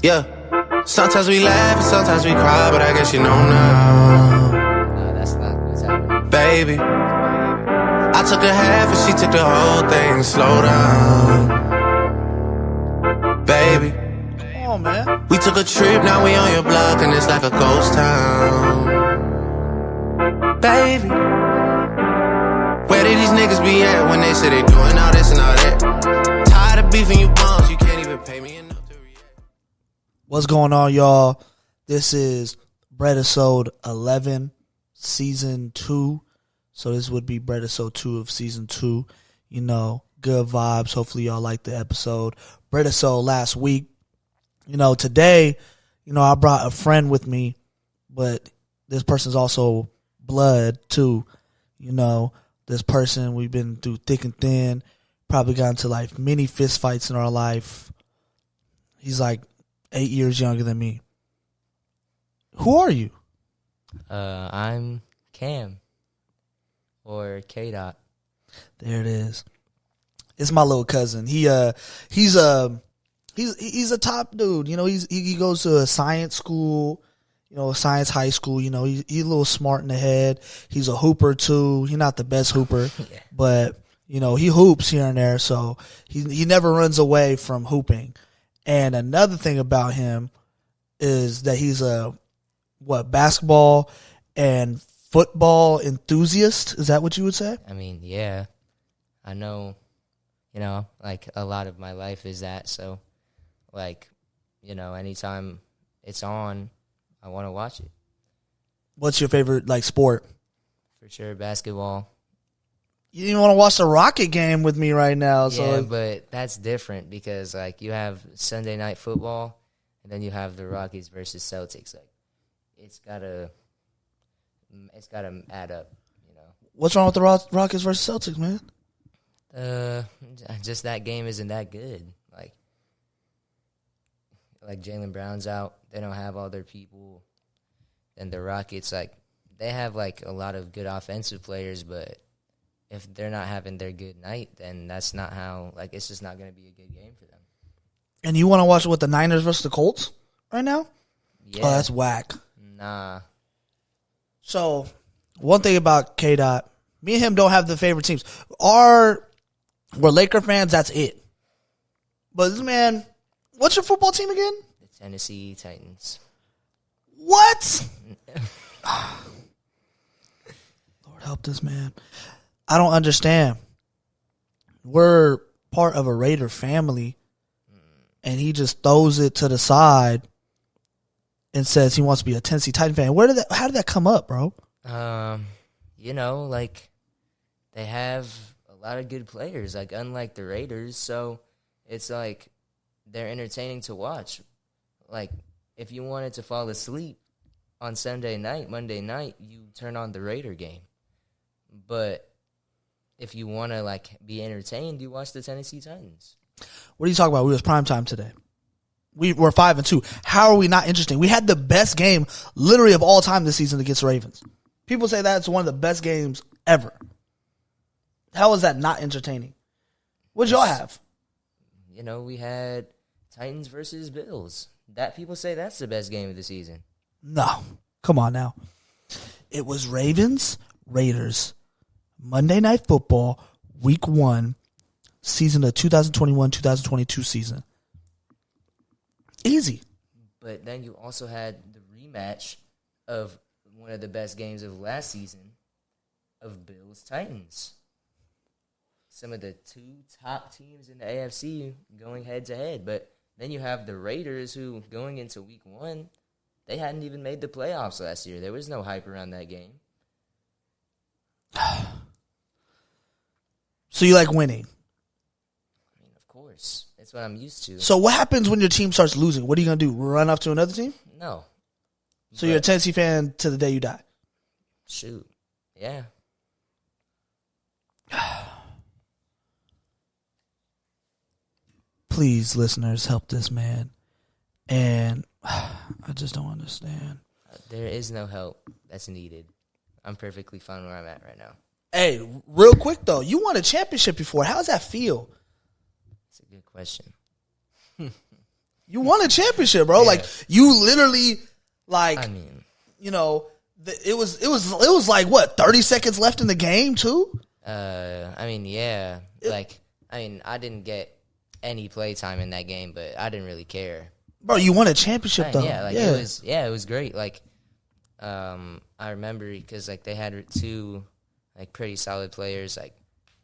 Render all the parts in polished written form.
Yeah. Sometimes we laugh and sometimes we cry, but I guess you know now. No, that's not what's happening. Baby, I took a half and she took the whole thing. Slow down. Baby, Come on, man. we took a trip, now we on your block and it's like a ghost town. Baby, where did these niggas be at when they say they doing all this and all that? Tired of beefing you bums, you can't even pay me enough to react. What's going on, y'all? This is Bredisode 11, Season 2. So this would be Bredisode 2 of Season 2. You know, good vibes. Hopefully y'all liked the episode. Bredisode last week. You know, today, I brought a friend with me, but this person's also blood, too. This person, we've been through thick and thin, probably got into like many fist fights in our life. He's like 8 years younger than me. Who are you? I'm Cam, or Kdot. There it is. It's my little cousin. He's a top dude. He goes to a science school, a science high school. He's a little smart in the head. He's a hooper too. He's not the best hooper, Yeah. but he hoops here and there. So he never runs away from hooping. And another thing about him is that he's a basketball and football enthusiast. Is that what you would say? I mean, yeah. I know, like a lot of my life is that. So, like, anytime it's on, I want to watch it. What's your favorite sport? For sure, basketball. You didn't want to watch the Rocket game with me right now. So Yeah, but that's different because, you have Sunday Night Football, and then you have the Rockies versus Celtics. It's gotta add up, what's wrong with the Rockets versus Celtics, man? Just that game isn't that good. Like Jaylen Brown's out. They don't have all their people. And the Rockets, they have, a lot of good offensive players, but if they're not having their good night, then that's not how, it's just not going to be a good game for them. And you want to watch the Niners versus the Colts right now? Yeah. Oh, that's whack. Nah. So, one thing about Kdot, me and him don't have the favorite teams. We're Laker fans, that's it. But this man, what's your football team again? The Tennessee Titans. What? Lord help this man. I don't understand. We're part of a Raider family, and he just throws it to the side and says he wants to be a Tennessee Titan fan. How did that come up, bro? They have a lot of good players, unlike the Raiders, so it's they're entertaining to watch. If you wanted to fall asleep on Sunday night, Monday night, you turn on the Raider game. But if you want to be entertained, you watch the Tennessee Titans. What are you talking about? We was primetime today. We're 5-2. How are we not interesting? We had the best game literally of all time this season against the Ravens. People say that's one of the best games ever. How is that not entertaining? What'd y'all have? We had Titans versus Bills. People say that's the best game of the season. No. Come on now. It was Ravens, Raiders, Monday Night Football, Week 1, season of 2021-2022 season. Easy. But then you also had the rematch of one of the best games of last season of Bills-Titans. Some of the two top teams in the AFC going head-to-head. But then you have the Raiders who, going into Week 1, they hadn't even made the playoffs last year. There was no hype around that game. So you like winning? I mean, of course. That's what I'm used to. So what happens when your team starts losing? What are you going to do? Run off to another team? No. So you're a Tennessee fan to the day you die? Shoot. Yeah. Please, listeners, help this man. And I just don't understand. There is no help that's needed. I'm perfectly fine where I'm at right now. Hey, real quick, though. You won a championship before. How does that feel? That's a good question. You won a championship, bro. Yeah. Like you literally, like, I mean, you know, it was like what 30 seconds left in the game too. I mean, yeah. Like, I mean, I didn't get any play time in that game, but I didn't really care. Bro, you won a championship though. Yeah, like it was great. Like, I remember because like they had two like pretty solid players, like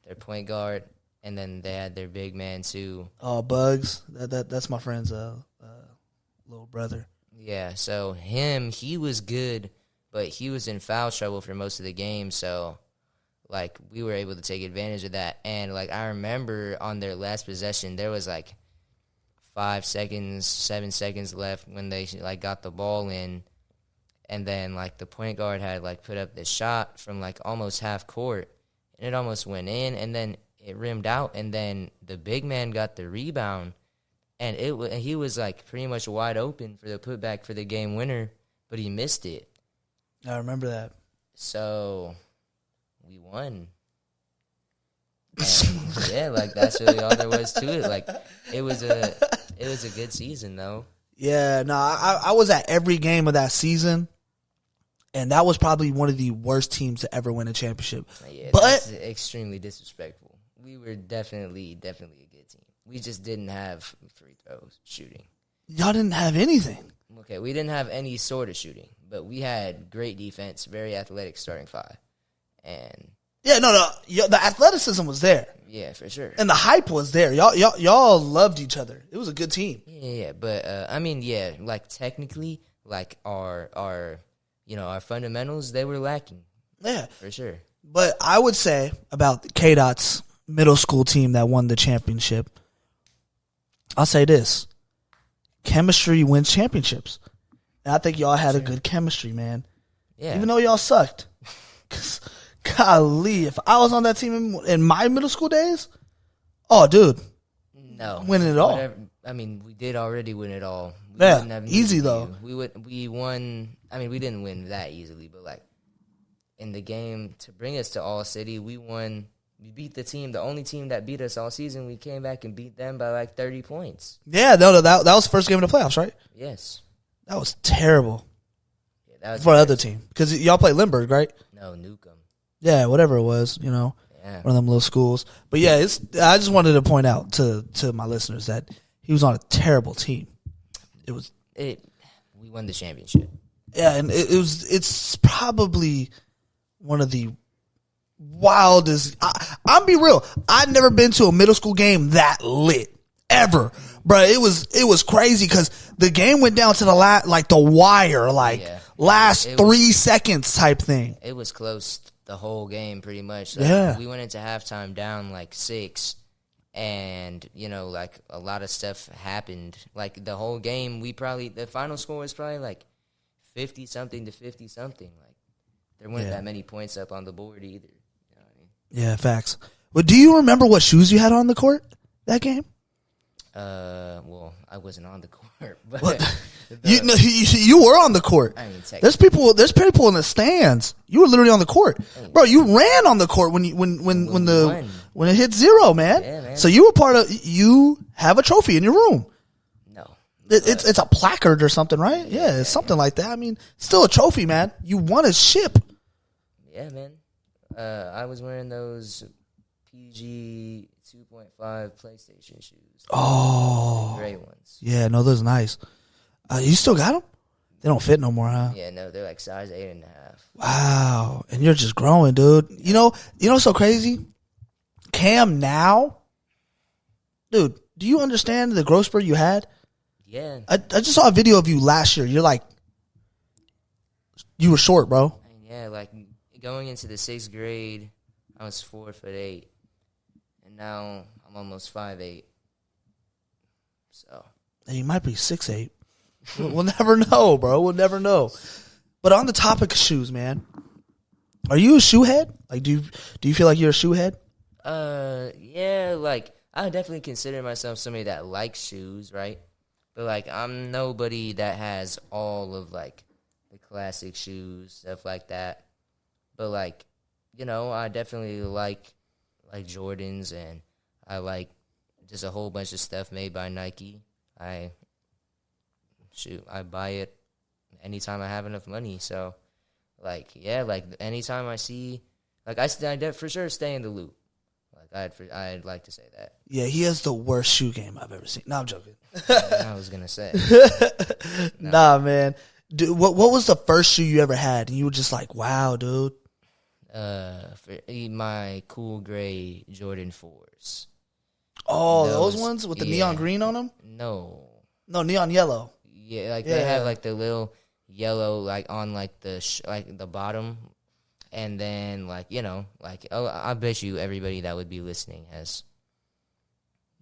their point guard, and then they had their big man too. Oh, Bugs, that's my friend's little brother. Yeah, so he was good, but he was in foul trouble for most of the game. So, like, we were able to take advantage of that. And like I remember on their last possession, there was like 5 seconds, 7 seconds left when they like got the ball in. And then, like, the point guard had, like, put up this shot from, like, almost half court. And it almost went in, and then it rimmed out. And then the big man got the rebound. And he was, like, pretty much wide open for the putback for the game winner. But he missed it. I remember that. So, we won. And, yeah, like, that's really all there was to it. Like, it was a good season, though. Yeah, no, I was at every game of that season. And that was probably one of the worst teams to ever win a championship. Yeah, but that's extremely disrespectful. We were definitely a good team. We just didn't have free throws shooting. Y'all didn't have anything. Okay, we didn't have any sort of shooting, but we had great defense, very athletic starting five. And yeah, no, the athleticism was there. Yeah, for sure. And the hype was there. Y'all loved each other. It was a good team. Yeah, but I mean, yeah, like technically, like our fundamentals, they were lacking. Yeah. For sure. But I would say about Kdot's middle school team that won the championship, I'll say this. Chemistry wins championships. And I think y'all had a good chemistry, man. Yeah. Even though y'all sucked. 'Cause, golly, if I was on that team in my middle school days, oh, dude. No. Winning it all. Whatever, I mean, we did already win it all. Yeah, easy though. We won. I mean, we didn't win that easily, but like in the game to bring us to All City, we won. We beat the team, the only team that beat us all season. We came back and beat them by like 30 points. Yeah, no, that was the first game of the playoffs, right? Yes. That was terrible. Yeah, that was for the other team because y'all played Lindbergh, right? No, Newcomb. Yeah, whatever it was, Yeah. One of them little schools. But yeah, I just wanted to point out to my listeners that he was on a terrible team. We won the championship. Yeah, and it's probably one of the wildest. I'm be real. I've never been to a middle school game that lit ever, bro. It was crazy because the game went down to the wire, last 3 seconds type thing. It was close the whole game, pretty much. Yeah, we went into halftime down like 6. And, like, a lot of stuff happened. Like, the whole game, the final score was probably, like, 50-something to 50-something. Like, there weren't that many points up on the board either. You know what I mean? Yeah, facts. But do you remember what shoes you had on the court that game? Well, I wasn't on the court. But you were on the court. I mean, there's people in the stands. You were literally on the court. Bro, you ran on the court when it hit 0, man. Yeah, man. So you have a trophy in your room. No. It's a placard or something, right? Yeah, it's something like that. I mean, still a trophy, man. You won a ship. Yeah, man. I was wearing those PG 2.5 PlayStation shoes. Oh. Great ones. Yeah, no, those are nice. You still got them? They don't fit no more, huh? Yeah, no, they're like size 8.5. Wow. And you're just growing, dude. You know what's so crazy? Cam now, dude, do you understand the growth spurt you had? Yeah. I just saw a video of you last year. You're like, you were short, bro. Yeah, like going into the 6th grade, I was 4'8", and now I'm almost 5'8". So. And you might be 6'8". We'll never know, bro. We'll never know. But on the topic of shoes, man, are you a shoe head? Like, do you feel like you're a shoe head? Yeah, like, I definitely consider myself somebody that likes shoes, right? But, like, I'm nobody that has all of, like, the classic shoes, stuff like that. But, like, I definitely like Jordans, and I like just a whole bunch of stuff made by Nike. I shoot, I buy it anytime I have enough money. So, like, yeah, like anytime I see, like I for sure stay in the loop. Like I'd like to say that. Yeah, he has the worst shoe game I've ever seen. No, I'm joking. I was gonna say. No. Nah, man. Dude, what was the first shoe you ever had? And you were just like, wow, dude. For my cool gray Jordan 4s. Oh, those ones with the neon green on them? No, neon yellow. Yeah, like they have like the little yellow like on like like the bottom, and then like like I bet you everybody that would be listening has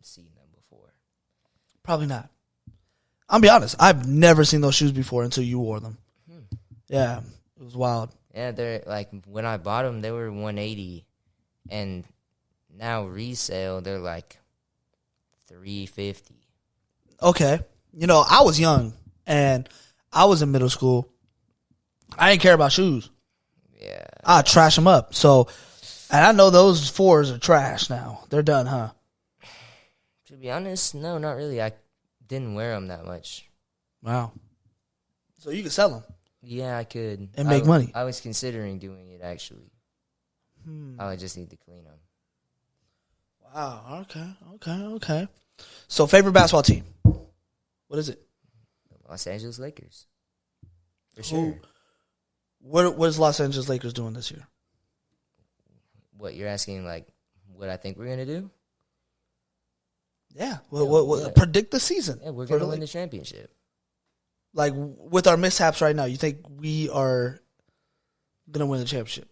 seen them before. Probably not. I'll be honest. I've never seen those shoes before until you wore them. Yeah, it was wild. Yeah, they're like when I bought them, they were $180, and now resale they're like $350. Okay, I was young and I was in middle school. I didn't care about shoes. Yeah, I trash them up. So, and I know those 4s are trash now. They're done, huh? To be honest, no, not really. I didn't wear them that much. Wow. So you could sell them. Yeah, I could. And make money. I was considering doing it, actually. I would just need to clean them. Wow. Okay. So, favorite basketball team? What is it? The Los Angeles Lakers. For sure. What is Los Angeles Lakers doing this year? What, you're asking, like, what I think we're going to do? Yeah. What predict the season. Yeah, we're going to win the championship. Like, with our mishaps right now, you think we are going to win the championship?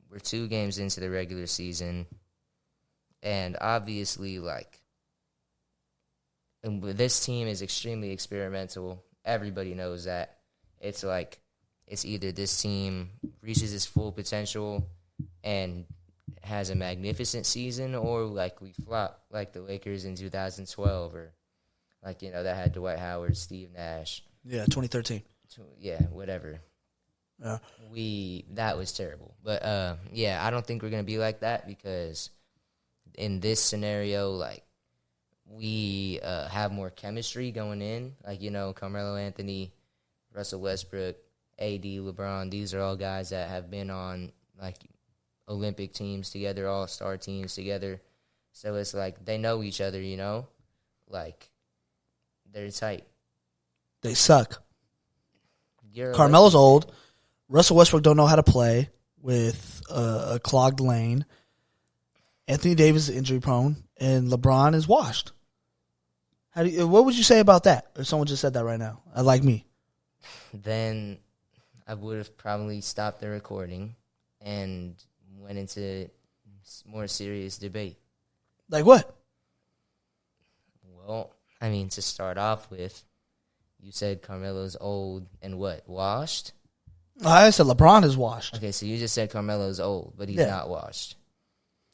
We're 2 games into the regular season. And obviously, like, and this team is extremely experimental. Everybody knows that. It's like, it's either this team reaches its full potential and has a magnificent season, or like we flop like the Lakers in 2012, or like, that had Dwight Howard, Steve Nash. Yeah, 2013. Yeah, whatever. Yeah. That was terrible. But, yeah, I don't think we're going to be like that, because in this scenario, like, we have more chemistry going in. Like, Carmelo Anthony, Russell Westbrook, AD, LeBron, these are all guys that have been on, like, Olympic teams together, all-star teams together. So it's like they know each other, Like, they're tight. They suck. Carmelo's old. Russell Westbrook don't know how to play with a clogged lane. Anthony Davis is injury prone, and LeBron is washed. What would you say about that? If someone just said that right now, like me, then I would have probably stopped the recording and went into more serious debate. Like what? Well, I mean, to start off with, you said Carmelo's old and what, washed? I said LeBron is washed. Okay, so you just said Carmelo's old, but he's not washed.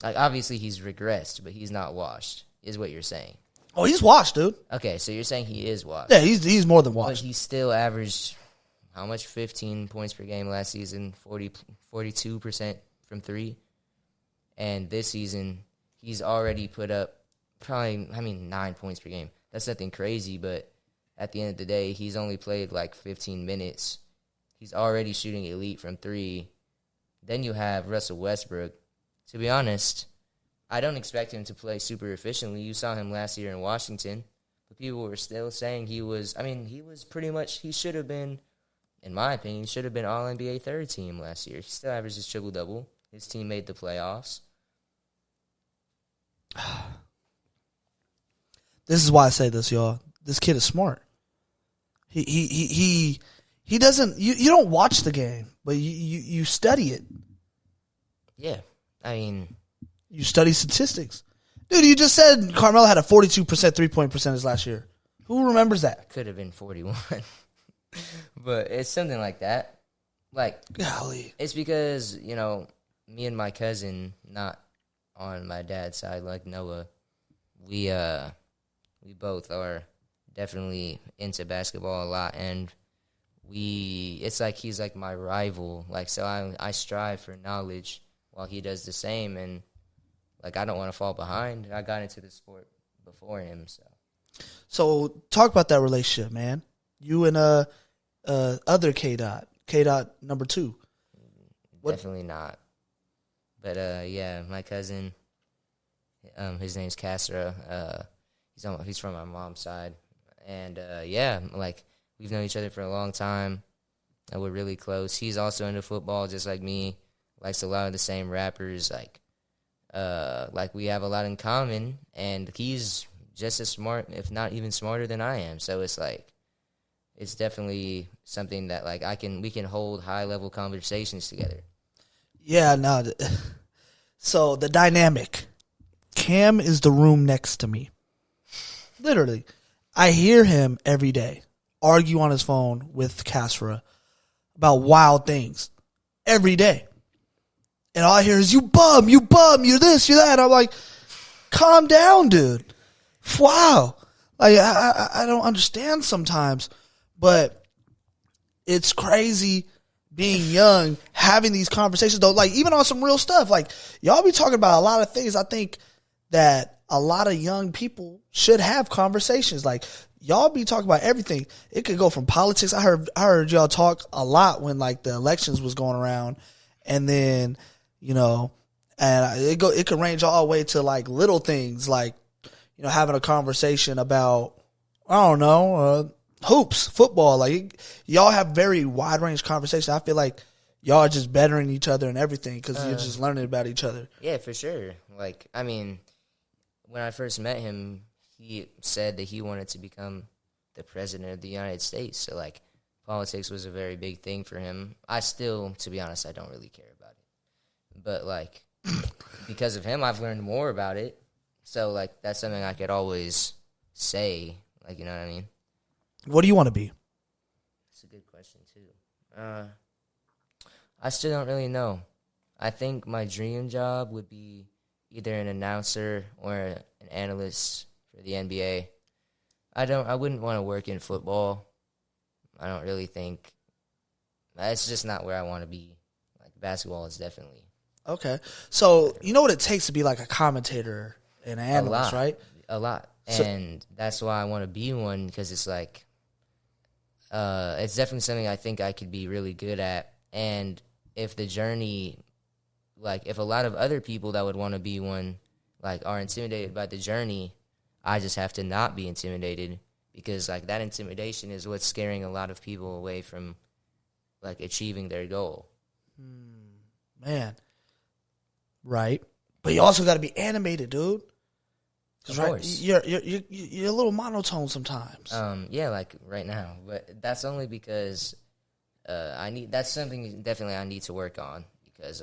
Like, obviously he's regressed, but he's not washed, is what you're saying. Oh, he's washed, dude. Okay, so you're saying he is washed. Yeah, he's more than washed. But he still averaged, how much? 15 points per game last season, 42% from 3. And this season, he's already put up probably, 9 points per game. That's nothing crazy, but at the end of the day, he's only played like 15 minutes. He's already shooting elite from 3. Then you have Russell Westbrook. To be honest, I don't expect him to play super efficiently. You saw him last year in Washington, but people were still saying he was pretty much, he should have been, in my opinion, should have been All-NBA third team last year. He still averages his triple-double. His team made the playoffs. This is why I say this, y'all. This kid is smart. He doesn't. You don't watch the game, but you study it. Yeah, I mean, you study statistics, dude. You just said Carmelo had a 42% 3-point percentage last year. Who remembers that? Could have been 41, but it's something like that. Like, golly, it's because me and my cousin, not on my dad's side, like Noah, we both are definitely into basketball a lot, and it's like he's like my rival. Like, so I strive for knowledge while he does the same, and like I don't want to fall behind. I got into the sport before him, so talk about that relationship, man. You and other Kdot. Kdot number 2. What? Definitely not. But yeah, my cousin, his name's Castra. He's from my mom's side, and yeah, like we've known each other for a long time. And we're really close. He's also into football, just like me. Likes a lot of the same rappers. Like we have a lot in common, and he's just as smart, if not even smarter than I am. So it's like, it's definitely something that like we can hold high level conversations together. Yeah, no. So the dynamic. Cam is the room next to me. Literally. I hear him every day argue on his phone with Castra about wild things. Every day. And all I hear is, you bum, you're this, you're that. I'm like, calm down, dude. Wow. Like, I don't understand sometimes. But it's crazy being young, having these conversations, though, like, even on some real stuff. Like, y'all be talking about a lot of things. I think that a lot of young people should have conversations. Like, y'all be talking about everything. It could go from politics. I heard y'all talk a lot when, like, the elections was going around. And then, you know, and it could range all the way to, like, little things, like, you know, having a conversation about, I don't know, hoops, football. Like, y'all have very wide range conversations. I feel like y'all are just bettering each other and everything because you're just learning about each other. Yeah, for sure. Like, I mean, when I first met him, he said that he wanted to become the president of the United States. So, like, politics was a very big thing for him. I still, to be honest, I don't really care about it. But, like, because of him, I've learned more about it. So, like, that's something I could always say. Like, you know what I mean? What do you want to be? That's a good question, too. I still don't really know. I think my dream job would be either an announcer or an analyst for the NBA. I wouldn't want to work in football. I don't really think. It's just not where I want to be. Like, basketball is definitely. Okay. So, you know what it takes to be like a commentator and an analyst, right? A lot. And that's why I want to be one, because it's like, it's definitely something I think I could be really good at. And if the journey, like, if a lot of other people that would want to be one, like, are intimidated by the journey, I just have to not be intimidated, because, like, that intimidation is what's scaring a lot of people away from, like, achieving their goal. Man. Right. But you also got to be animated, dude. Of right, course. you're a little monotone sometimes. Yeah, like right now, but that's only because that's something definitely I need to work on, because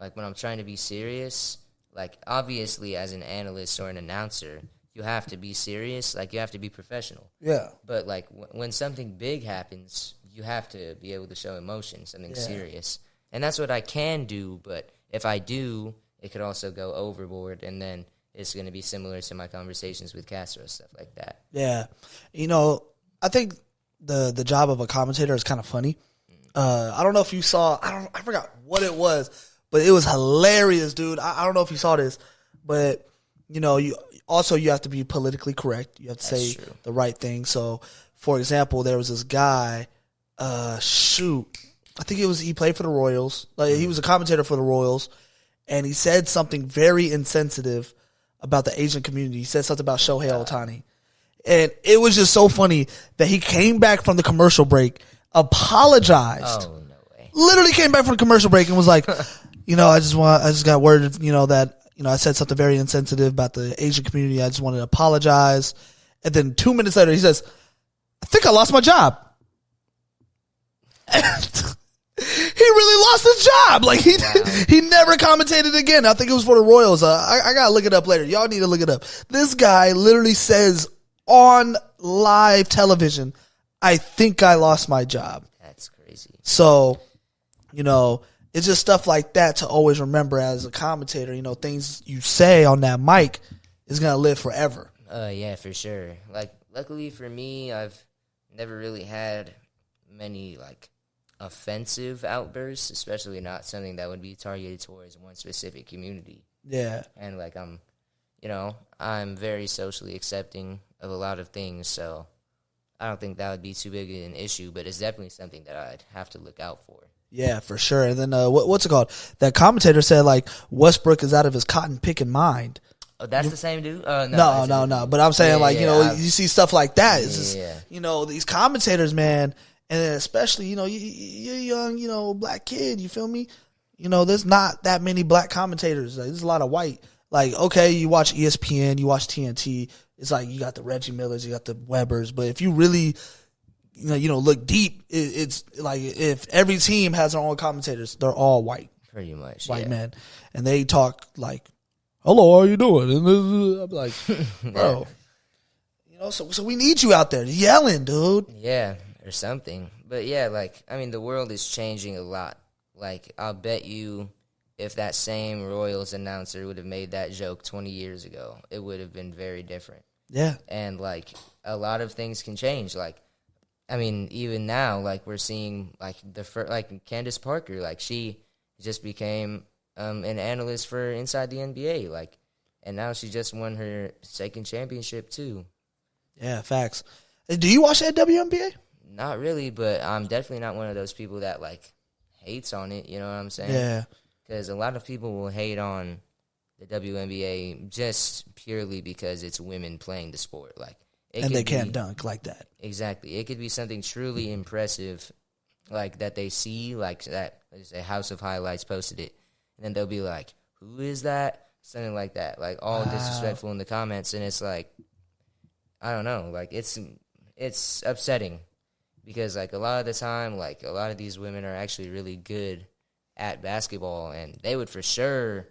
like when I'm trying to be serious, like obviously as an analyst or an announcer, you have to be serious, like you have to be professional. Yeah. But like when something big happens, you have to be able to show emotion, something serious. And that's what I can do, but if I do, it could also go overboard, and then it's going to be similar to my conversations with Castro, stuff like that. Yeah. You know, I think the job of a commentator is kind of funny. I don't know if you saw, I forgot what it was, but it was hilarious, dude. I don't know if you saw this, but, you know, you have to be politically correct. You have to say the right thing. So, for example, there was this guy, I think he played for the Royals. Like, he was a commentator for the Royals, and he said something very insensitive about the Asian community. He said something about Shohei Ohtani. And it was just so funny that he came back from the commercial break, apologized. Oh, no way. Literally came back from the commercial break and was like, you know, I just got word, you know, that, you know, I said something very insensitive about the Asian community. I just wanted to apologize. And then 2 minutes later, he says, I think I lost my job. He really lost his job. Like, he never commentated again. I think it was for the Royals. I gotta look it up later. Y'all need to look it up. This guy literally says on live television, I think I lost my job. That's crazy. So, you know, it's just stuff like that to always remember as a commentator. You know, things you say on that mic is gonna live forever. Yeah, for sure. Like, luckily for me, I've never really had many, like, offensive outbursts, especially not something that would be targeted towards one specific community. Yeah. And, like, I'm very socially accepting of a lot of things, so I don't think that would be too big an issue, but it's definitely something that I'd have to look out for. Yeah, for sure. And then what's it called? That commentator said like Westbrook is out of his cotton picking mind. Oh, that's the same dude? No. But I'm saying you see stuff like that. It's just, these commentators, man, and then especially, you're a young, black kid. You feel me? There's not that many black commentators. Like, there's a lot of white. Like, okay, you watch ESPN, you watch TNT. It's like you got the Reggie Millers, you got the Webbers. But if you really, look deep, it's like if every team has their own commentators, they're all white. Pretty much, white men, and they talk like, "Hello, how you doing?" And I'm like, "Bro, so we need you out there yelling, dude." Yeah, or something. But yeah, the world is changing a lot. Like, I'll bet you, if that same Royals announcer would have made that joke 20 years ago, it would have been very different. Yeah. And, a lot of things can change. Even now, we're seeing, Candace Parker, she just became an analyst for Inside the NBA, and now she just won her second championship, too. Yeah, facts. Do you watch that WNBA? Not really, but I'm definitely not one of those people that, hates on it, you know what I'm saying? Yeah. Because a lot of people will hate on the WNBA just purely because it's women playing the sport. And they can't dunk like that. Exactly. It could be something truly impressive, that they see, that a House of Highlights posted it, and then they'll be like, "Who is that?" Something like that, all disrespectful in the comments, and it's I don't know, it's upsetting because a lot of the time, a lot of these women are actually really good at basketball, and they would for sure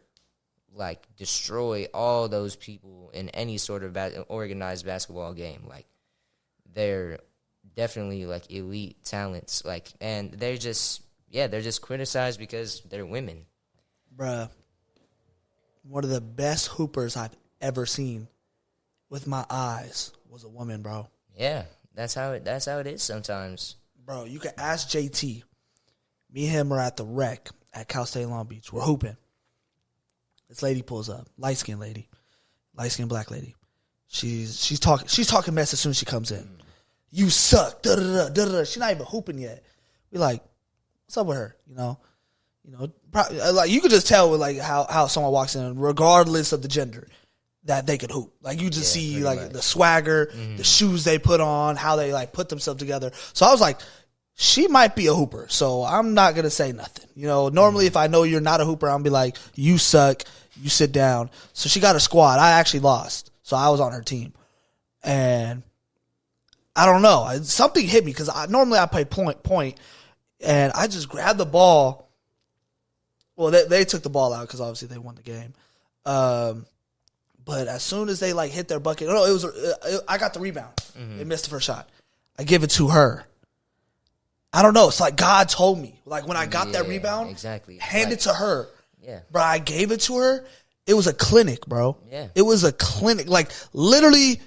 destroy all those people in any sort of organized basketball game. They're definitely elite talents, and they're just criticized because they're women. Bruh, one of the best hoopers I've ever seen with my eyes was a woman, bro. Yeah, that's how it is sometimes. Bro, you can ask JT. Me and him are at the rec at Cal State Long Beach. We're hooping. This lady pulls up, light-skinned lady, light-skinned black lady. She's talking mess as soon as she comes in. You suck. Da da da da. She's not even hooping yet. We what's up with her? Probably, you could just tell with how someone walks in, regardless of the gender, that they could hoop. You just see the swagger, the shoes they put on, how they put themselves together. So I was like, she might be a hooper, so I'm not going to say nothing. Normally if I know you're not a hooper, I'm going to be like, you suck, you sit down. So she got a squad. I actually lost, so I was on her team. And I don't know. Something hit me because normally I play point, and I just grabbed the ball. Well, they took the ball out because obviously they won the game. But as soon as they hit their bucket, I got the rebound. They missed the first shot. I give it to her. I don't know. It's God told me. When I got that rebound, exactly. Hand it to her. Yeah. Bro, I gave it to her. It was a clinic, bro. Yeah. It was a clinic. Literally,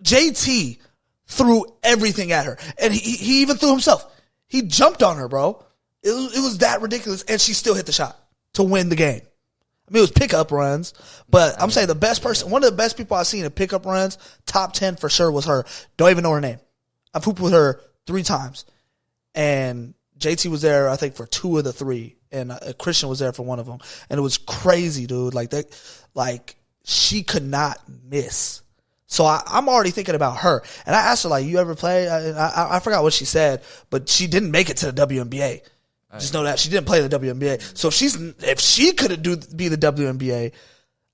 JT threw everything at her. And he even threw himself. He jumped on her, bro. It was that ridiculous. And she still hit the shot to win the game. It was pickup runs, but I'm saying the best person, one of the best people I've seen in pickup runs, top 10 for sure was her. Don't even know her name. I've hooped with her 3 times. And JT was there, I think, for 2 of the 3. And Christian was there for 1 of them. And it was crazy, dude. She could not miss. So I'm already thinking about her. And I asked her, you ever play? I forgot what she said, but she didn't make it to the WNBA. Just know that she didn't play the WNBA. So if she couldn't be the WNBA,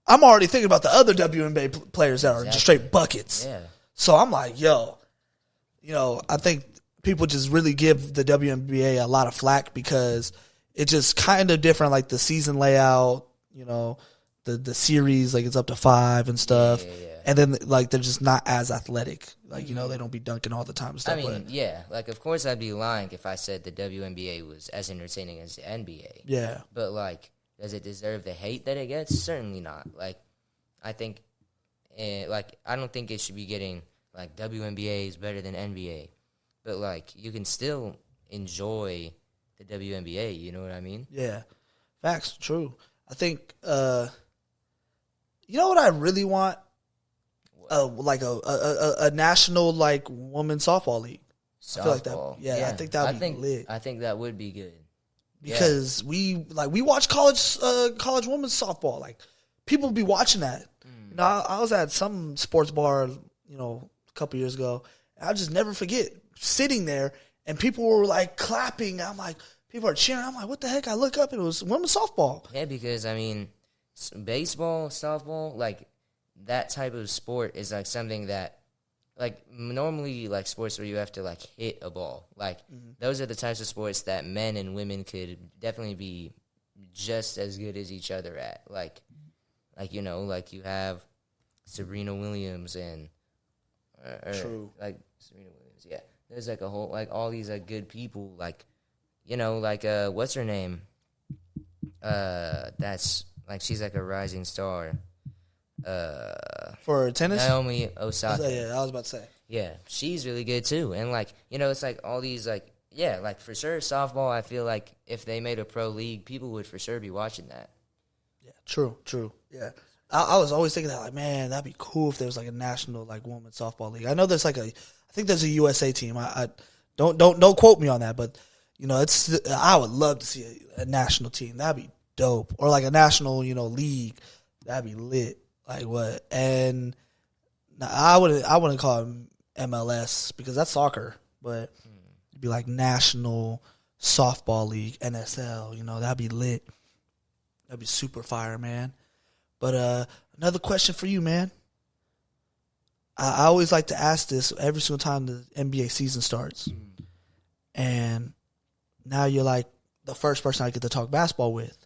I'm already thinking about the other WNBA players that are just straight buckets. Yeah. So I'm like, I think people just really give the WNBA a lot of flack because it's just kind of different, the season layout, the series, it's up to 5 and stuff. Yeah. And then, they're just not as athletic. They don't be dunking all the time and stuff. Of course I'd be lying if I said the WNBA was as entertaining as the NBA. Yeah. But, does it deserve the hate that it gets? Certainly not. I think, I don't think it should be getting, WNBA is better than NBA. But, you can still enjoy the WNBA, you know what I mean? Yeah. Facts, true. I think, you know what I really want? like a national like women's softball league. Softball. I feel like that. Yeah, I think that would be lit. I think that would be good. Because we watch college women's softball. Like people be watching that. You know, I was at some sports bar, you know, a couple years ago. And I just never forget sitting there and people were like clapping. I'm like, people are cheering. I'm like, what the heck? I look up and it was women's softball. Yeah, because I mean, baseball, softball, like that type of sport is like something that, like normally, like sports where you have to like hit a ball. Like those are the types of sports that men and women could definitely be just as good as each other at. Like you know, like you have Serena Williams and True. like Serena Williams. Yeah, there's like a whole like all these like good people. Like you know, like what's her name? That's like she's like a rising star. For tennis? Naomi Osaka. Yeah, I was about to say. Yeah, she's really good too. And like, you know, it's like all these like, yeah, like for sure softball, I feel like if they made a pro league, people would for sure be watching that. Yeah, true. Yeah. I was always thinking that like, man, that'd be cool if there was like a national like women's softball league. I know there's like I think there's a USA team. I don't quote me on that, but you know, I would love to see a national team. That'd be dope. Or like a national, you know, league. That'd be lit. Like what? And I wouldn't call it MLS because that's soccer, but it'd be like National Softball League, NSL. You know, that'd be lit. That'd be super fire, man. But another question for you, man. I always like to ask this every single time the NBA season starts, and now you're like the first person I get to talk basketball with.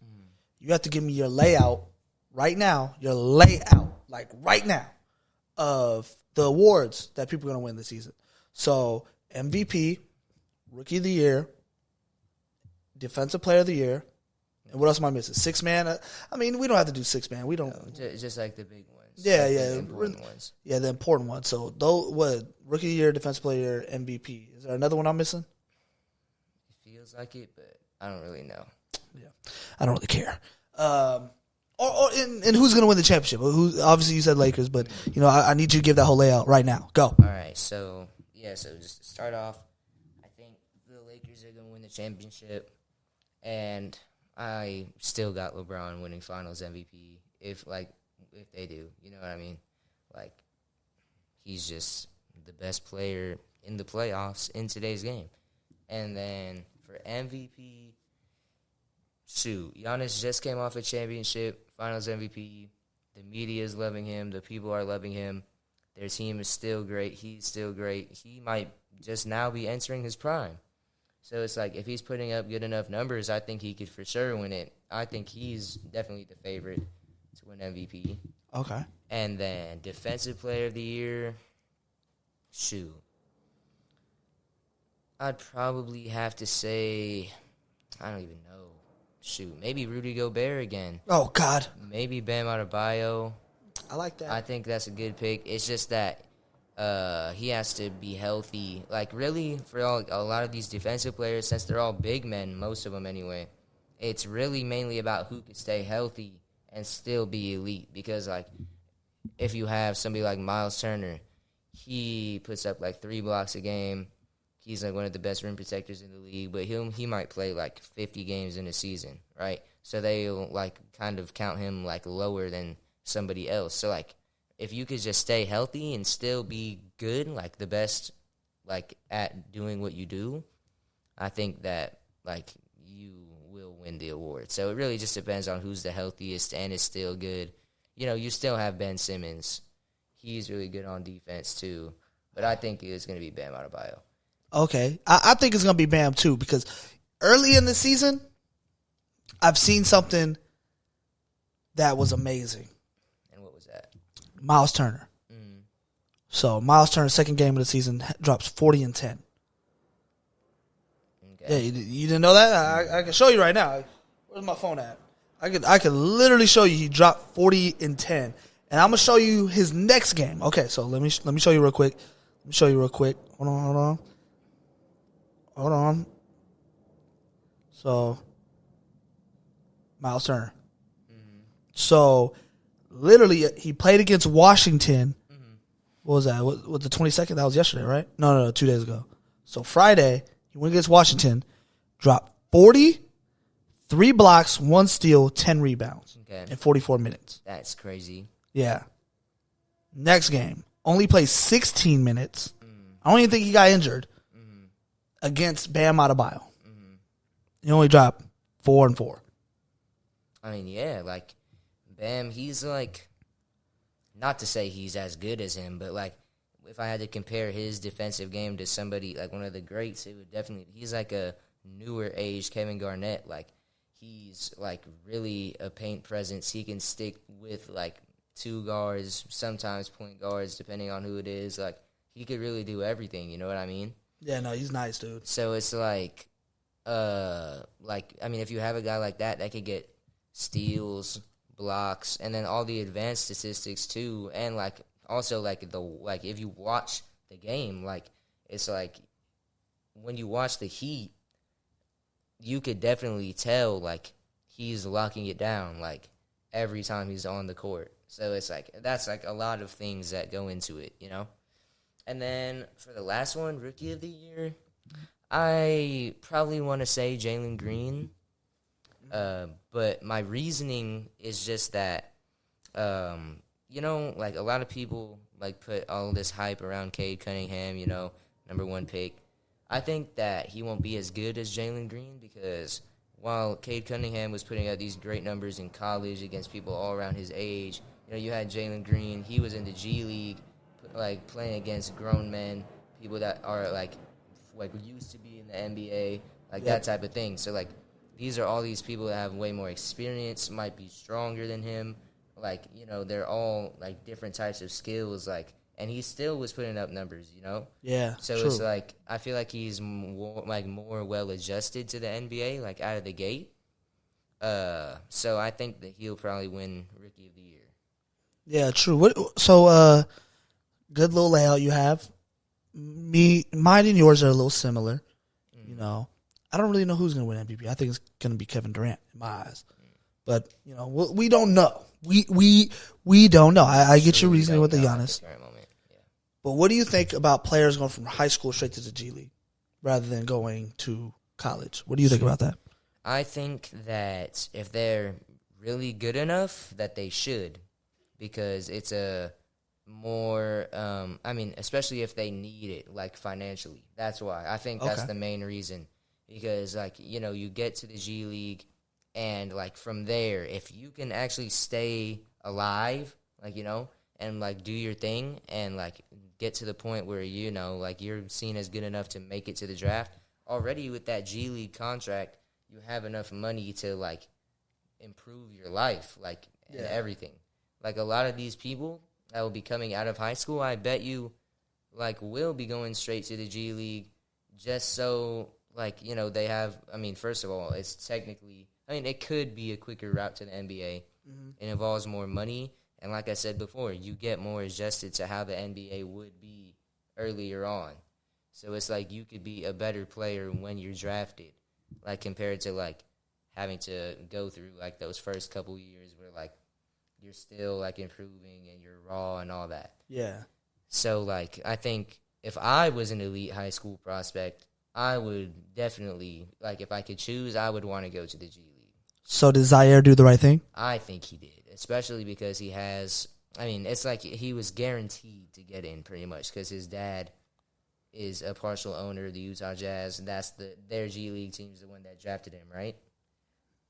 You have to give me your layout. Right now, your layout, like right now, of the awards that people are going to win this season. So, MVP, Rookie of the Year, Defensive Player of the Year, and what else am I missing? Six man? I mean, we don't have to do six man. We don't. No, just like the big ones. Yeah, like yeah. The important ones. Yeah, the important ones. So, Rookie of the Year, Defensive Player, MVP. Is there another one I'm missing? It feels like it, but I don't really know. Yeah, I don't really care. And who's going to win the championship? Obviously, you said Lakers, but you know I need you to give that whole layout right now. Go. All right, so just to start off, I think the Lakers are going to win the championship, and I still got LeBron winning Finals MVP if they do. You know what I mean? Like he's just the best player in the playoffs in today's game, and then for MVP. Shoot, Giannis just came off a championship, Finals MVP. The media is loving him. The people are loving him. Their team is still great. He's still great. He might just now be entering his prime. So it's like if he's putting up good enough numbers, I think he could for sure win it. I think he's definitely the favorite to win MVP. Okay. And then Defensive Player of the Year, shoot. I'd probably have to say, I don't even know. Shoot, maybe Rudy Gobert again. Oh, God. Maybe Bam Adebayo. I like that. I think that's a good pick. It's just that he has to be healthy. Like, really, for a lot of these defensive players, since they're all big men, most of them anyway, it's really mainly about who can stay healthy and still be elite. Because, like, if you have somebody like Miles Turner, he puts up, like, 3 blocks a game. He's like one of the best rim protectors in the league, but he might play like 50 games in a season, right? So they'll like kind of count him like lower than somebody else. So like if you could just stay healthy and still be good, like the best like at doing what you do, I think that like you will win the award. So it really just depends on who's the healthiest and is still good. You know, you still have Ben Simmons. He's really good on defense too, but I think it's going to be Bam Adebayo. Okay. I think it's going to be Bam, too, because early in the season, I've seen something that was amazing. And what was that? Miles Turner. So, Miles Turner, second game of the season, drops 40 and 10. Okay. Yeah, you didn't know that? I can show you right now. Where's my phone at? I could literally show you he dropped 40 and 10. And I'm going to show you his next game. Okay, so let me show you real quick. Hold on. So, Miles Turner. So, literally, he played against Washington what was that? What the 22nd? That was yesterday, right? No, 2 days ago. So Friday, he went against Washington, dropped 40, 3 blocks, 1 steal, 10 rebounds in 44 minutes. That's crazy. Yeah. Next game, only played 16 minutes. I don't even think he got injured against Bam Adebayo. He only dropped 4 and 4. I mean, yeah, like, Bam, he's like, not to say he's as good as him, but like, if I had to compare his defensive game to somebody, like one of the greats, it would definitely, he's like a newer age Kevin Garnett. Like, he's like really a paint presence. He can stick with like 2 guards, sometimes point guards, depending on who it is. Like, he could really do everything, you know what I mean? Yeah, no, he's nice, dude. So it's like, I mean, if you have a guy like that could get steals, blocks, and then all the advanced statistics too, and like also like if you watch the game, like it's like when you watch the Heat, you could definitely tell like he's locking it down like every time he's on the court. So it's like that's like a lot of things that go into it, you know. And then for the last one, Rookie of the Year, I probably want to say Jalen Green. But my reasoning is just that, you know, like a lot of people like put all this hype around Cade Cunningham, you know, #1 pick. I think that he won't be as good as Jalen Green because while Cade Cunningham was putting out these great numbers in college against people all around his age, you know, you had Jalen Green. He was in the G League, like playing against grown men, people that are like used to be in the NBA, like that type of thing. So like, these are all these people that have way more experience, might be stronger than him. Like, you know, they're all, like, different types of skills, like, and he still was putting up numbers, you know? Yeah, So true. it's like, I feel like he's more well-adjusted to the NBA, like, out of the gate. So I think that he'll probably win Rookie of the Year. Yeah, true. So, good little layout you have. Mine and yours are a little similar, you know. I don't really know who's going to win MVP. I think it's going to be Kevin Durant in my eyes. But, you know, we don't know. We don't know. I get your reasoning with the Giannis. Yeah. But what do you think about players going from high school straight to the G League rather than going to college? What do you think about that? I think that if they're really good enough, that they should. Because it's a more, I mean, especially if they need it, like financially. That's why. I think that's the main reason. Because, like, you know, you get to the G League, and, like, from there, if you can actually stay alive, like, you know, and, like, do your thing and, like, get to the point where, you know, like, you're seen as good enough to make it to the draft, already with that G League contract, you have enough money to, like, improve your life, like, and everything. Like, a lot of these people that will be coming out of high school, I bet you, like, will be going straight to the G League just so... Like, you know, they have, I mean, first of all, it's technically, I mean, it could be a quicker route to the NBA. It involves more money. And like I said before, you get more adjusted to how the NBA would be earlier on. So it's like you could be a better player when you're drafted, like compared to, like, having to go through, like, those first couple years where, like, you're still, like, improving and you're raw and all that. Yeah. So, like, I think if I was an elite high school prospect, I would definitely, like, if I could choose, I would want to go to the G League. So did Zaire do the right thing? I think he did, especially because he has, I mean, it's like he was guaranteed to get in pretty much because his dad is a partial owner of the Utah Jazz, and that's their G League team is the one that drafted him, right?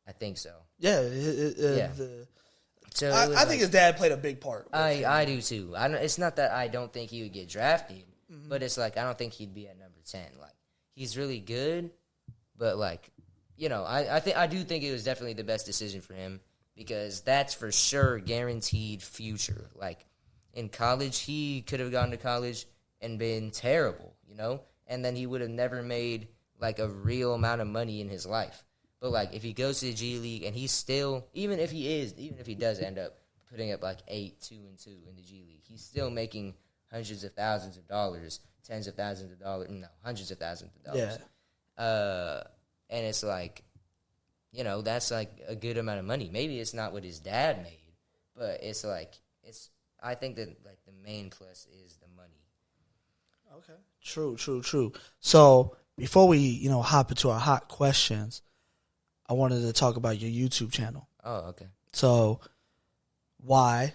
I think so. Yeah. So I think his dad played a big part. I do too. It's not that I don't think he would get drafted, but it's like I don't think he'd be at number 10. Like, he's really good, but, like, you know, I do think it was definitely the best decision for him because that's for sure guaranteed future. Like, in college, he could have gone to college and been terrible, you know, and then he would have never made, like, a real amount of money in his life. But, like, if he goes to the G League and he's still, even if he does end up putting up, like, 8-2-2 in the G League, he's still making hundreds of thousands of dollars, tens of thousands of dollars, no, hundreds of thousands of dollars. Yeah. And it's like, you know, that's like a good amount of money. Maybe it's not what his dad made, but it's like, I think that like the main plus is the money. Okay. True. So before we, hop into our hot questions, I wanted to talk about your YouTube channel. Oh, okay. So why?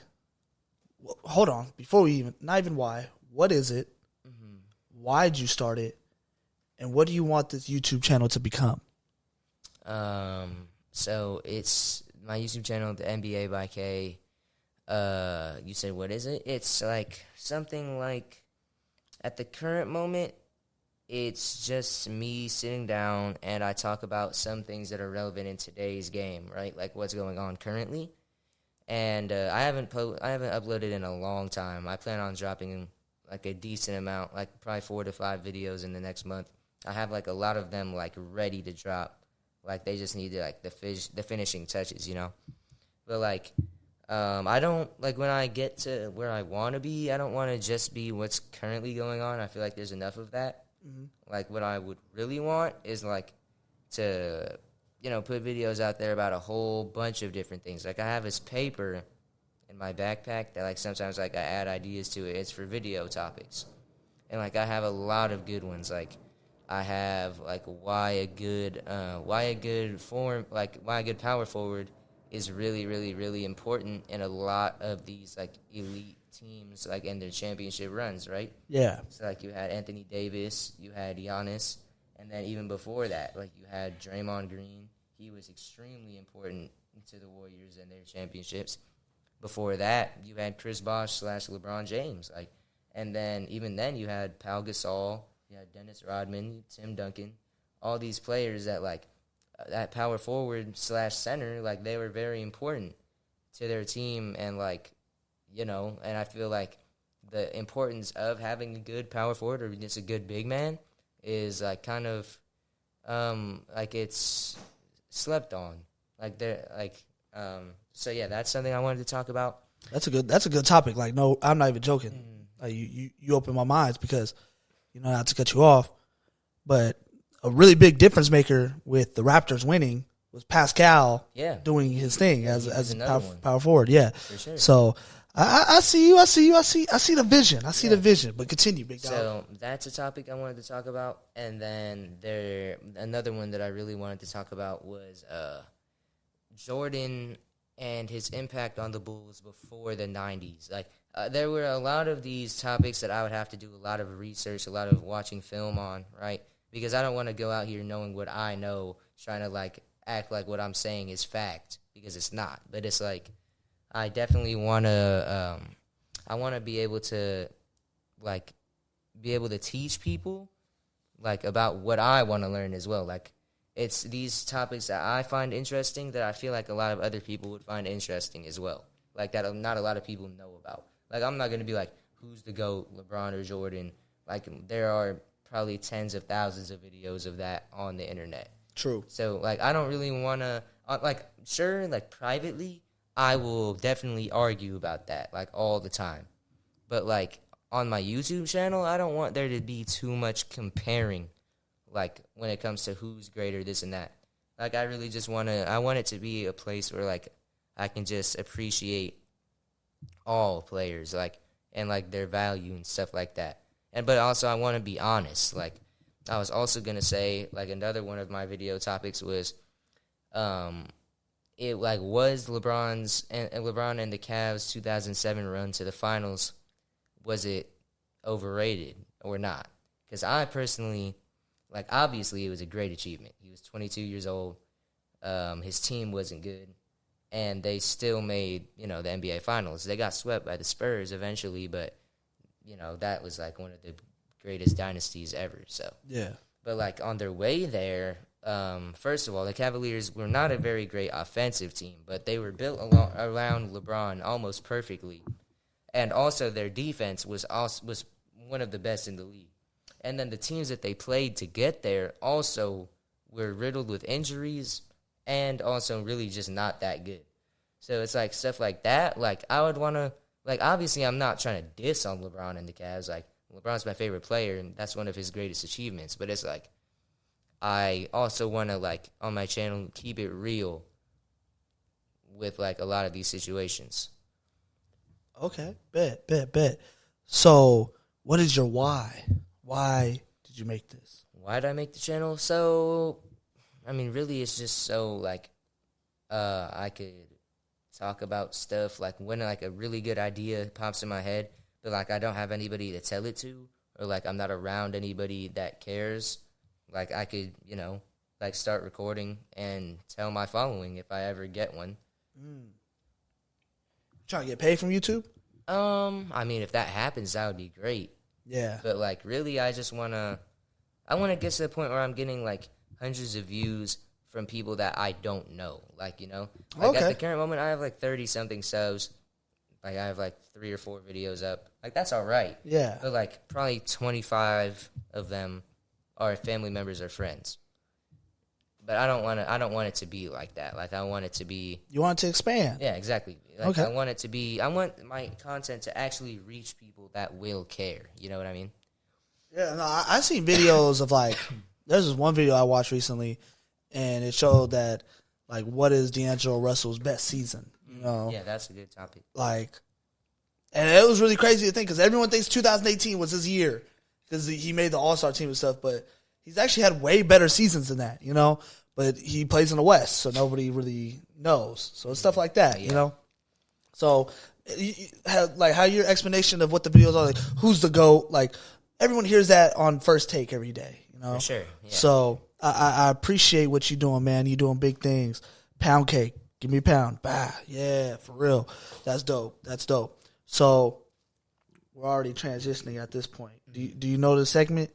Hold on. Before we not even why. What is it? Mm-hmm. Why did you start it? And what do you want this YouTube channel to become? So it's my YouTube channel, the NBA by K. You said, what is it? It's like something like, at the current moment, it's just me sitting down and I talk about some things that are relevant in today's game, right? Like what's going on currently. And I haven't uploaded in a long time. I plan on dropping like a decent amount, like probably 4 to 5 videos in the next month. I have like a lot of them like ready to drop. Like they just need like the finishing touches, But like I don't like when I get to where I want to be. I don't want to just be what's currently going on. I feel like there's enough of that. Mm-hmm. Like what I would really want is like to put videos out there about a whole bunch of different things. Like I have this paper in my backpack that like sometimes like I add ideas to it. It's for video topics, and like I have a lot of good ones. Like I have like why a good power forward is really, really, really important in a lot of these like elite teams like in their championship runs, right? Yeah. So like you had Anthony Davis, you had Giannis, and then even before that, like you had Draymond Green. He was extremely important to the Warriors and their championships. Before that, you had Chris Bosh / LeBron James, like, and then even then you had Pau Gasol, you had Dennis Rodman, Tim Duncan, all these players that like that power forward / center, like they were very important to their team, and like, and I feel like the importance of having a good power forward or just a good big man is like kind of like it's slept on. Like they're like so yeah, that's something I wanted to talk about. That's a good topic. Like, no, I'm not even joking. Mm-hmm. Like you open my minds because not to cut you off, but a really big difference maker with the Raptors winning was Pascal doing his thing as a power forward. Yeah. For sure. So I see you. I see the vision. The vision. But continue, big dog. So that's a topic I wanted to talk about, and then another one that I really wanted to talk about was Jordan and his impact on the Bulls before the 90s. Like there were a lot of these topics that I would have to do a lot of research, a lot of watching film on, right? Because I don't want to go out here knowing what I know, trying to like act like what I'm saying is fact, because it's not. But it's like I definitely want to I want to be able to teach people like about what I want to learn as well. Like it's these topics that I find interesting that I feel like a lot of other people would find interesting as well. Like that not a lot of people know about. Like I'm not going to be like, who's the GOAT, LeBron or Jordan? Like there are probably tens of thousands of videos of that on the internet. True. So like I don't really want to like sure like privately I will definitely argue about that like all the time. But like on my YouTube channel, I don't want there to be too much comparing like when it comes to who's greater, this and that. Like I really just want it to be a place where like I can just appreciate all players like and like their value and stuff like that. But also I want to be honest. Like I was also going to say like another one of my video topics was it like was LeBron and the Cavs 2007 run to the finals, was it overrated or not? Because I personally, like obviously it was a great achievement. He was 22 years old. His team wasn't good, and they still made the NBA Finals. They got swept by the Spurs eventually, but that was like one of the greatest dynasties ever. So yeah, but like on their way there. First of all, the Cavaliers were not a very great offensive team, but they were built around LeBron almost perfectly, and also their defense was one of the best in the league. And then the teams that they played to get there also were riddled with injuries and also really just not that good. So it's like stuff like that. Like I would want to obviously I'm not trying to diss on LeBron and the Cavs. Like LeBron's my favorite player, and that's one of his greatest achievements. But it's like I also want to, like, on my channel, keep it real with, like, a lot of these situations. Okay, bet. So, what is your why? Why did you make this? Why did I make the channel? So, I mean, really, it's just so, like, I could talk about stuff, like, when, like, a really good idea pops in my head, but, like, I don't have anybody to tell it to, or, like, I'm not around anybody that cares. Like, I could, you know, like, start recording and tell my following if I ever get one. Trying to get paid from YouTube? I mean, if that happens, that would be great. Yeah. But, like, really, I want to get to the point where I'm getting, like, hundreds of views from people that I don't know. Like, you know? Like, at the current moment, I have, like, 30-something subs. Like, I have, like, 3 or 4 videos up. Like, that's all right. Yeah. But, like, probably 25 of them are family members or friends. But I don't want it to be like that. Like, I want it to be... You want it to expand? Yeah, exactly. Like, Okay. I want my content to actually reach people that will care. You know what I mean? Yeah, no, I seen videos of, like, there's this one video I watched recently, and it showed that, like, what is D'Angelo Russell's best season? You know? Yeah, that's a good topic. Like, and it was really crazy to think, because everyone thinks 2018 was his year, because he made the All-Star team and stuff, but he's actually had way better seasons than that, you know? But he plays in the West, so nobody really knows. So it's stuff like that, you know? So, how your explanation of what the videos are, like, who's the GOAT, like, everyone hears that on First Take every day, you know? For sure. Yeah. So I appreciate what you're doing, man. You're doing big things. Pound cake. Give me a pound. Bah. Yeah, for real. That's dope. So we're already transitioning at this point. Do you know this segment?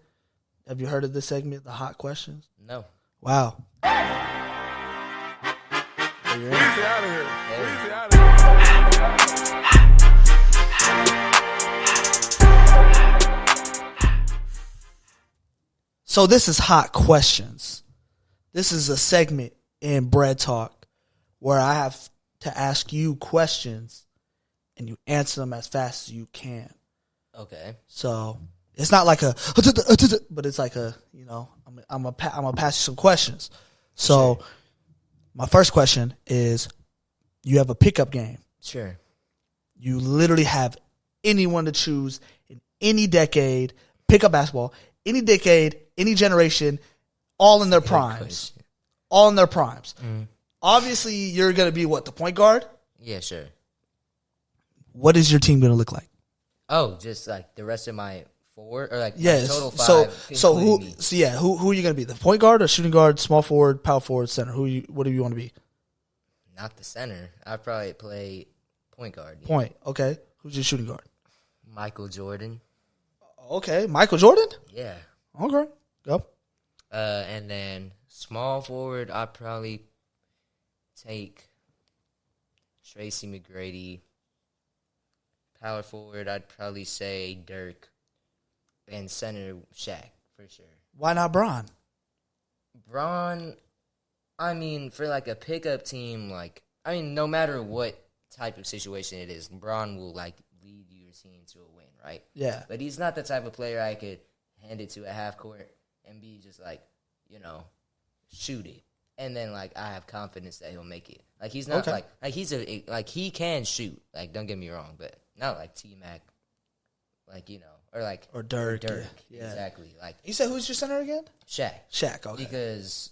Have you heard of this segment, the hot questions? No. Wow. Easy out of here. Easy out of here. So this is hot questions. This is a segment in Bread Talk where I have to ask you questions and you answer them as fast as you can. Okay. So it's not like a, but it's like a, you know, I'm gonna pass you some questions. So my first question is, you have a pickup game. Sure. You literally have anyone to choose in any decade, pickup basketball, any decade, any generation, all in their primes. All in their primes. Obviously, you're going to be what, the point guard? Yeah, sure. What is your team going to look like? Oh, just like the rest of my 4 or like Yes. total 5. So who? me. So yeah, who are you going to be? The point guard or shooting guard, small forward, power forward, center? What do you want to be? Not the center. I'd probably play point guard. Yeah. Point. Okay. Who's your shooting guard? Michael Jordan. Okay, Michael Jordan. Yeah. Okay, go. And then small forward, I'd probably take Tracy McGrady. Power forward, I'd probably say Dirk. And center, Shaq, for sure. Why not Bron? Bron, I mean, for like a pickup team, like, I mean, no matter what type of situation it is, Bron will like lead your team to a win, right? Yeah. But he's not the type of player I could hand it to at half court and be just like, you know, shoot it. And then like I have confidence that he'll make it. Like he's not like he's he can shoot. Like don't get me wrong, but not like T-Mac. Like, you know, or Dirk. Yeah. Exactly. Like You said who's your center again? Shaq. Okay. Because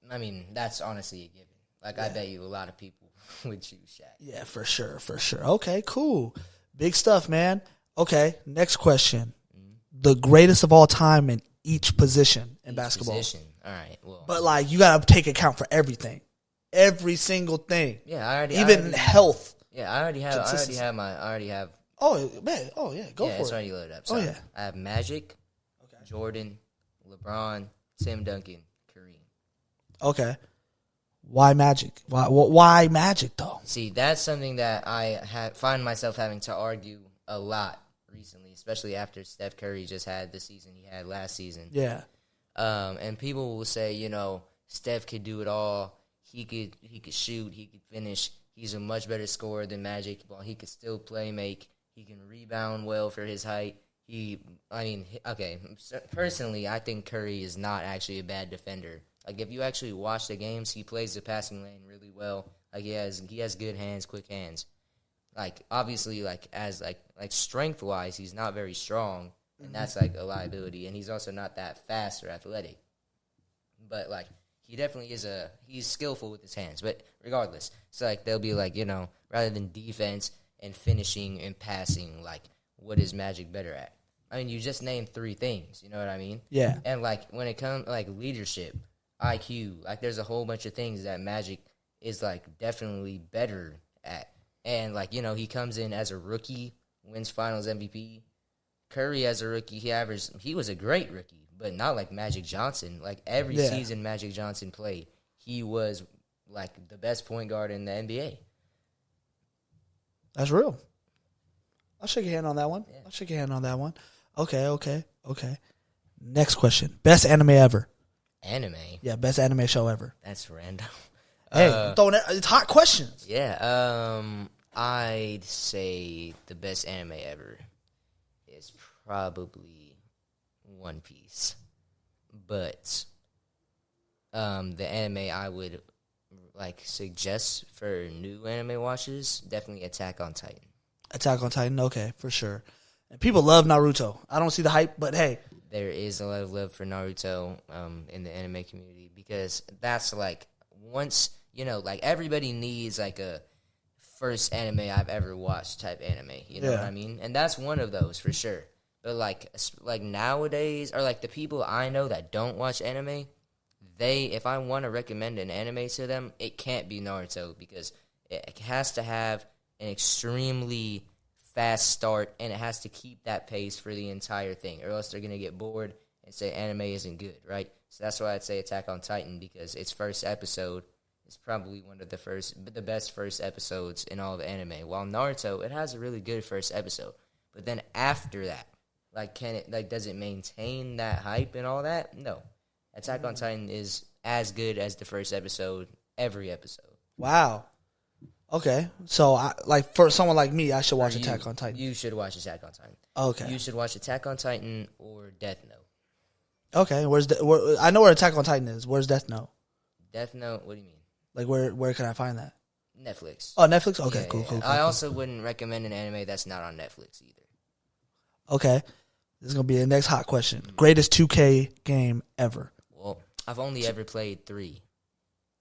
I mean, that's honestly a given. Like I bet you a lot of people would choose Shaq. Yeah, for sure. Okay, cool. Big stuff, man. Okay, next question. The greatest of all time in each position in basketball. All right. Well, But like you gotta take account for everything. Every single thing. yeah, Even health. Yeah, I already have. Oh man, go Yeah, for it's it. already loaded up. So Oh, yeah. I have Magic, Jordan, LeBron, Tim Duncan, Kareem. Okay. Why Magic? Why Magic though? See, that's something that I find myself having to argue a lot recently, especially after Steph Curry just had the season he had last season. Yeah. And people will say, you know, Steph could do it all. He could shoot. He could finish. He's a much better scorer than Magic. Well, he could still play make. He can rebound well for his height. Personally, I think Curry is not actually a bad defender. Like, if you actually watch the games, he plays the passing lane really well. Like, he has good hands, quick hands. Like, obviously, like, as, like strength-wise, he's not very strong, and that's, like, a liability. And he's also not that fast or athletic. But, like, he definitely is he's skillful with his hands. But regardless, so, like, they'll be, like, rather than defense and finishing and passing, like, what is Magic better at? I mean, you just named 3 things, you know what I mean? Yeah. And, like, when it comes, like, leadership, IQ, like, there's a whole bunch of things that Magic is, like, definitely better at. And, like, he comes in as a rookie, wins Finals MVP. Curry as a rookie, he was a great rookie, but not like Magic Johnson. Like, every season Magic Johnson played, he was, like, the best point guard in the NBA. That's real. I'll shake your hand on that one. Yeah. I'll shake your hand on that one. Okay. Next question. Best anime ever. Anime? Yeah, best anime show ever. That's random. Hey, it's hot questions. Yeah, I'd say the best anime ever is probably One Piece. But the anime I would, like, suggest for new anime watchers, definitely Attack on Titan. Attack on Titan, okay, for sure. And people love Naruto. I don't see the hype, but hey. There is a lot of love for Naruto in the anime community because that's, like, once, like, everybody needs, like, a first anime I've ever watched type anime. You know what I mean? And that's one of those for sure. But, like nowadays, or, like, the people I know that don't watch anime, if I want to recommend an anime to them, it can't be Naruto because it has to have an extremely fast start, and it has to keep that pace for the entire thing, or else they're going to get bored and say anime isn't good, right? So that's why I'd say Attack on Titan, because its first episode is probably one of the best first episodes in all of anime. While Naruto, it has a really good first episode. But then after that, does it maintain that hype and all that? No. Attack on Titan is as good as the first episode, every episode. Wow. Okay, so for someone like me, I should watch Attack on Titan. You should watch Attack on Titan. Okay. You should watch Attack on Titan or Death Note. Okay, I know where Attack on Titan is. Where's Death Note? Death Note, what do you mean? Like, where can I find that? Netflix. Oh, Netflix? Okay, Yeah, cool. I also wouldn't recommend an anime that's not on Netflix either. Okay, this is going to be the next hot question. Greatest 2K game ever. Well, I've only ever played 3.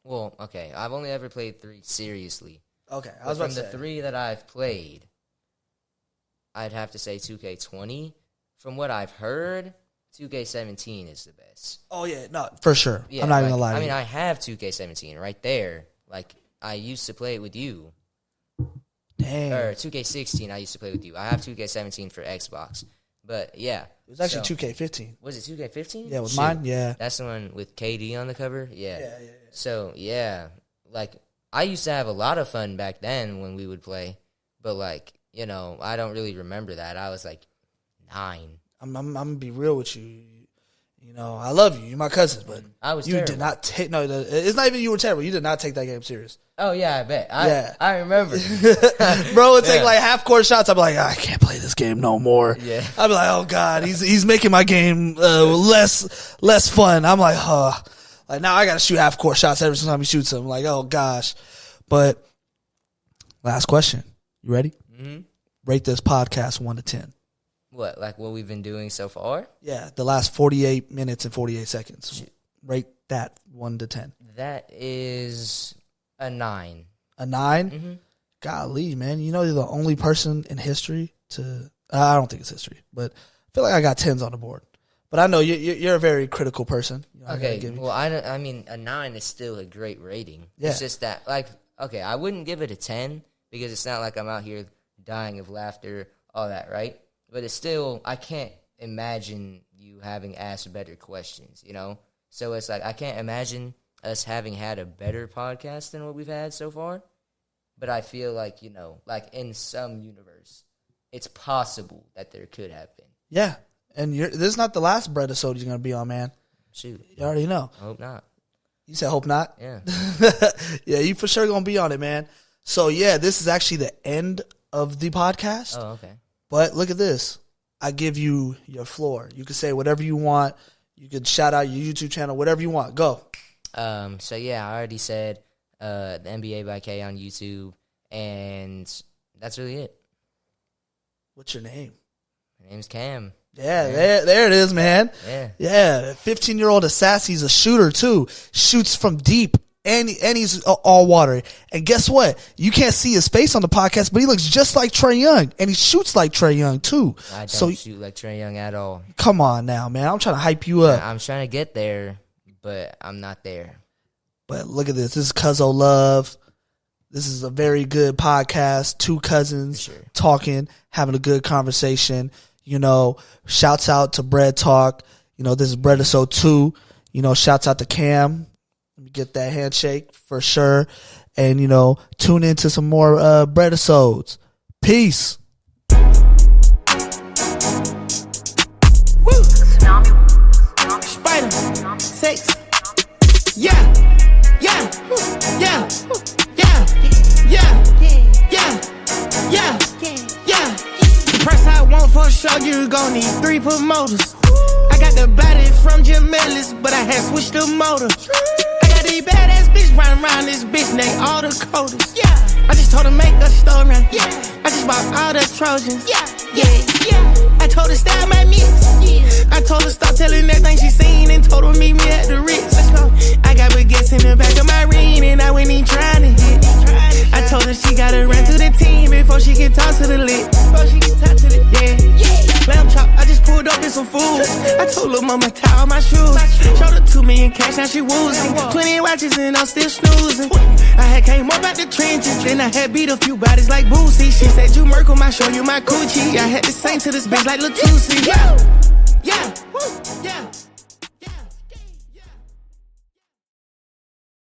Well, okay, I've only ever played 3 seriously. Okay, I But was about from to the say. 3 that I've played, I'd have to say 2K20. From what I've heard, 2K17 is the best. Oh, yeah, no, for sure. Yeah, I'm not even going to lie to I you. mean, I have 2K17 right there. Like, I used to play it with you. Dang. Or 2K16, I used to play with you. I have 2K17 for Xbox. But, yeah. It was actually 2K15. Was it 2K15? Yeah, with mine, yeah. That's the one with KD on the cover? Yeah. Yeah. So, yeah. Like, I used to have a lot of fun back then when we would play. But, like, I don't really remember that. I was, like, 9. I'm going to be real with you. I love you. You're my cousin, but I was you terrible. did not take. No, it's not even you were terrible. You did not take that game serious, Oh, yeah, I bet. Yeah. I remember. bro. It take Yeah. like half court shots. I'm like, I can't play this game no more. Yeah. I'd be like, oh god, he's making my game less fun. I'm like, like now I got to shoot half court shots every time he shoots them. Like, oh gosh. But last question, you ready? Mm-hmm. Rate this podcast 1 to 10. What, like what we've been doing so far? Yeah, the last 48 minutes and 48 seconds. Rate that 1 to 10. That is a 9. A 9? Mm-hmm. Golly, man. You're the only person in history to... I don't think it's history, but I feel like I got 10s on the board. But I know you're a very critical person. Okay, well, I mean, a 9 is still a great rating. Yeah. It's just that, like, okay, I wouldn't give it a 10 because it's not like I'm out here dying of laughter, all that, right? But it's still, I can't imagine you having asked better questions, So it's like, I can't imagine us having had a better podcast than what we've had so far. But I feel like, like in some universe, it's possible that there could have been. Yeah. And this is not the last Bredisode you're going to be on, man. Shoot. You already know. I hope not. You said hope not? Yeah. Yeah, you for sure going to be on it, man. So, yeah, this is actually the end of the podcast. Oh, okay. But look at this. I give you your floor. You can say whatever you want. You can shout out your YouTube channel, whatever you want. Go. So, yeah, I already said the NBA by K on YouTube and That's really it. What's your name? My name's Cam. Yeah, there it is, man. Yeah. 15-year-old assassin. He's a shooter too. Shoots from deep, and he's all water. And guess what? You can't see his face on the podcast, but he looks just like Trae Young, and he shoots like Trae Young too. I don't shoot like Trae Young at all. Come on now, man. I'm trying to hype you up. I'm trying to get there, but I'm not there. But look at this. This is Cuzzo Love. This is a very good podcast. Two cousins talking, having a good conversation. You know, shouts out to Bread Talk. You know, this is Bredisode 2. You know, shouts out to Cam. Let me get that handshake for sure. And, you know, tune into some more Bredisodes. Peace. Woo. Spider. Sex. Yeah. Yeah. Yeah. Yeah. Yeah. Yeah. Yeah. Yeah. The price I want for sure, you gon' need 3 promoters. I got the body from Jim Ellis, but I had switched the motor. I got these badass bitch running around this bitch, they all the coders. Yeah. I just told her make a story. Yeah. I just bought all the Trojans. Yeah. Yeah. I told her style my mix. Yeah. I told her stop telling everything she seen and told her meet me at the Ritz. Let's go. I got baguettes in the back of my ring and I went in trying to hit. I told her she gotta run to the team before she can talk to the lit. Lamb chop, I just pulled up in some food. I told her mama tie all my shoes. Showed her 2 million cash, now she woozing. 20 watches and I'm still snoozing. I had came up out the trenches, then I had beat a few bodies like Boosie. She said you Merkle, I show you my coochie. I had to sing to this bitch like Latusi. Yeah, yeah, yeah.